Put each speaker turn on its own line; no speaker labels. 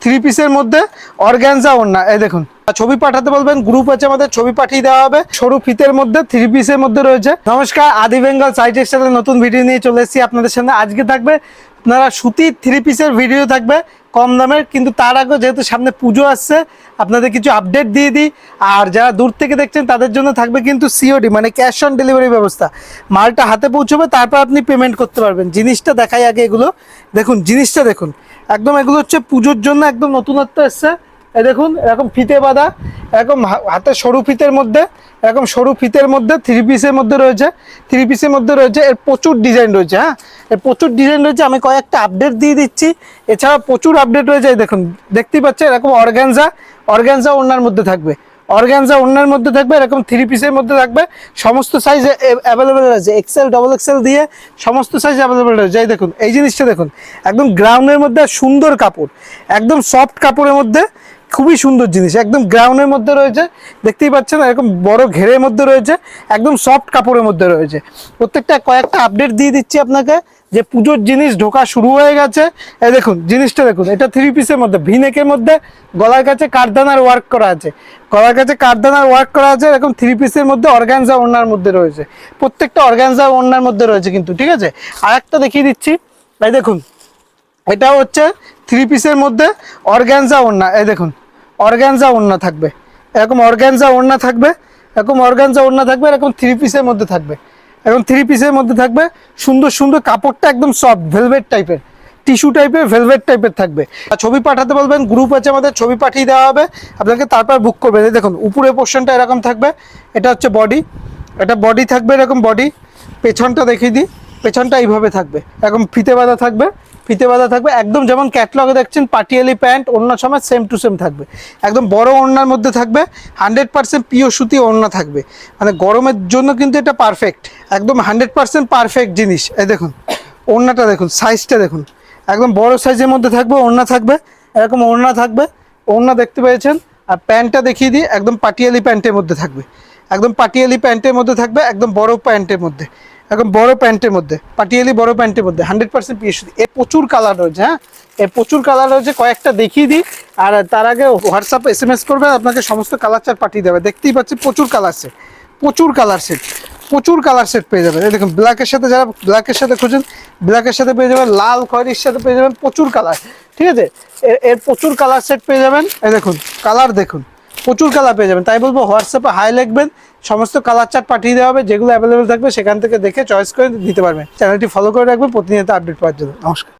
Three পিসের মধ্যে organza ওড়না। এই দেখুন, ছবি পাঠাতে বলবেন, গ্রুপ আছে আমাদের, ছবি পাঠিয়ে দেওয়া হবে। সরু ফিতের মধ্যে থ্রি পিসের মধ্যে রয়েছে। নমস্কার, আদি বেঙ্গল সাই টেক্সটাইলের নতুন ভিডিও নিয়ে চলে এসেছি আপনাদের সামনে। আজকে থাকবে আপনারা সুতির থ্রি পিসের ভিডিও থাকবে কম দামের, কিন্তু তার আগে যেহেতু সামনে পুজো আসছে আপনাদের কিছু আপডেট দিয়ে দিই। আর যারা দূর থেকে দেখছেন তাদের জন্য থাকবে কিন্তু সিওডি মানে ক্যাশ অন ডেলিভারি ব্যবস্থা। মালটা হাতে পৌঁছবে, তারপর আপনি পেমেন্ট করতে পারবেন। জিনিসটা দেখাই আগে, এগুলো দেখুন, জিনিসটা দেখুন, একদম এগুলো হচ্ছে পুজোর জন্য একদম নতুনত্ব এসছে। এই দেখুন, এরকম ফিতে বাঁধা, এরকম হাতে সরু ফিতের মধ্যে, এরকম সরু ফিতের মধ্যে থ্রি পিসের মধ্যে রয়েছে। থ্রি পিসের মধ্যে রয়েছে, এর প্রচুর ডিজাইন রয়েছে। হ্যাঁ, এর প্রচুর ডিজাইন রয়েছে, আমি কয়েকটা আপডেট দিয়ে দিচ্ছি। এছাড়া প্রচুর আপডেট রয়েছে। এই দেখুন, দেখতেই পাচ্ছেন, এরকম অর্গানজা ওড়নার মধ্যে থাকবে, অর্গানজা ওড়নার মধ্যে থাকবে, এরকম থ্রি পিসের মধ্যে থাকবে। সমস্ত সাইজ অ্যাভেলেবেল রয়েছে, এক্সেল ডবল এক্সেল দিয়ে সমস্ত সাইজ অ্যাভেলেবেল রয়েছে। এই দেখুন, এই জিনিসটা দেখুন, একদম গ্রাউন্ডের মধ্যে সুন্দর কাপড়, একদম সফট কাপড়ের মধ্যে খুবই সুন্দর জিনিস, একদম গ্রাউন্ডের মধ্যে রয়েছে। দেখতেই পাচ্ছেন, এরকম বড় ঘেরের মধ্যে রয়েছে, একদম সফট কাপড়ের মধ্যে রয়েছে। প্রত্যেকটা কয়েকটা আপডেট দিয়ে দিচ্ছি আপনাকে, যে পুজোর জিনিস ঢোকা শুরু হয়ে গেছে। এই দেখুন, জিনিসটা দেখুন, এটা থ্রি পিসের মধ্যে ভিনেকের মধ্যে গলার কাছে কাঠদানার ওয়ার্ক করা আছে, গলার কাছে কাঠদানার ওয়ার্ক করা আছে। এরকম থ্রি পিসের মধ্যে অর্গানজা ওড়নার মধ্যে রয়েছে, প্রত্যেকটা অর্গানজা ওড়নার মধ্যে রয়েছে কিন্তু, ঠিক আছে। আর একটা দেখিয়ে দিচ্ছি, এই দেখুন, এটা হচ্ছে থ্রি পিসের মধ্যে অর্গানজা ওড়না। এই দেখুন, অর্গানজা ওড়না থাকবে, এরকম অর্গানজা ওড়না থাকবে, এরকম অর্গানজা ওড়না থাকবে, এরকম থ্রি পিসের মধ্যে থাকবে, এরকম থ্রি পিসের মধ্যে থাকবে। সুন্দর সুন্দর কাপড়টা একদম সফট ভেলভেট টাইপের, টিস্যু টাইপের, ভেলভেট টাইপের থাকবে। ছবি পাঠাতে বলবেন, গ্রুপ আছে আমাদের, ছবি পাঠিয়ে দেওয়া হবে আপনাকে, তারপর বুক করবেন। এই দেখুন, উপরের পোর্শনটা এরকম থাকবে, এটা হচ্ছে বডি, এটা বডি থাকবে এরকম বডি। পেছনটা দেখিয়ে দিই, পেছনটা এইভাবে থাকবে, এরকম ফিতে বাঁধা থাকবে, ফিতে বাঁধা থাকবে, একদম যেমন ক্যাটলগে দেখছেন পাটিয়ালি প্যান্ট ওড়না সময় সেম টু সেম থাকবে। একদম বড় ওড়নার মধ্যে থাকবে, 100% পিওর সুতি ওড়না থাকবে, মানে গরমের জন্য কিন্তু এটা পারফেক্ট, একদম 100% পারফেক্ট জিনিস। এই দেখুন, ওড়নাটা দেখুন, সাইজটা দেখুন, একদম বড় সাইজের মধ্যে থাকবে, ওড়না থাকবে, এরকম ওড়না থাকবে, ওড়না দেখতে পেয়েছেন। আর প্যান্টটা দেখিয়ে দিই, একদম পাটিয়ালি প্যান্টের মধ্যে থাকবে, একদম পাটিয়ালি প্যান্টের মধ্যে থাকবে, একদম বড় প্যান্টের মধ্যে, একদম বড় প্যান্টের মধ্যে, পাটিয়ালি বড় প্যান্টের মধ্যে, 100% পিওর সুতি। এর প্রচুর কালার রয়েছে। হ্যাঁ, এর প্রচুর কালার রয়েছে, কয়েকটা দেখিয়ে দিই। আর তার আগে হোয়াটসঅ্যাপে SMS করবে, আপনাকে সমস্ত কালার চার্ট পাঠিয়ে দেবে। দেখতেই পাচ্ছি প্রচুর কালার সেট, প্রচুর কালার সেট, প্রচুর কালার সেট পেয়ে যাবেন। এই দেখুন, ব্ল্যাকের সাথে, যারা ব্ল্যাকের সাথে খুঁজেন ব্ল্যাকের সাথে পেয়ে যাবেন, লাল খয়েরির সাথে পেয়ে যাবেন, প্রচুর কালার, ঠিক আছে। এর প্রচুর কালার সেট পেয়ে যাবেন। এই দেখুন, কালার দেখুন, প্রচুর কালার পেয়ে যাবেন। তাই বলবো হোয়াটসঅ্যাপে হাই লিখবেন, সমস্ত কালার চার্ট পাঠিয়ে দেওয়া হবে, যেগুলো অ্যাভেলেবেল থাকবে সেখান থেকে দেখে চয়েস করে দিতে পারবেন। চ্যানেলটি ফলো করে রাখবেন প্রতিনিয়ত আপডেট পাওয়ার জন্য। নমস্কার।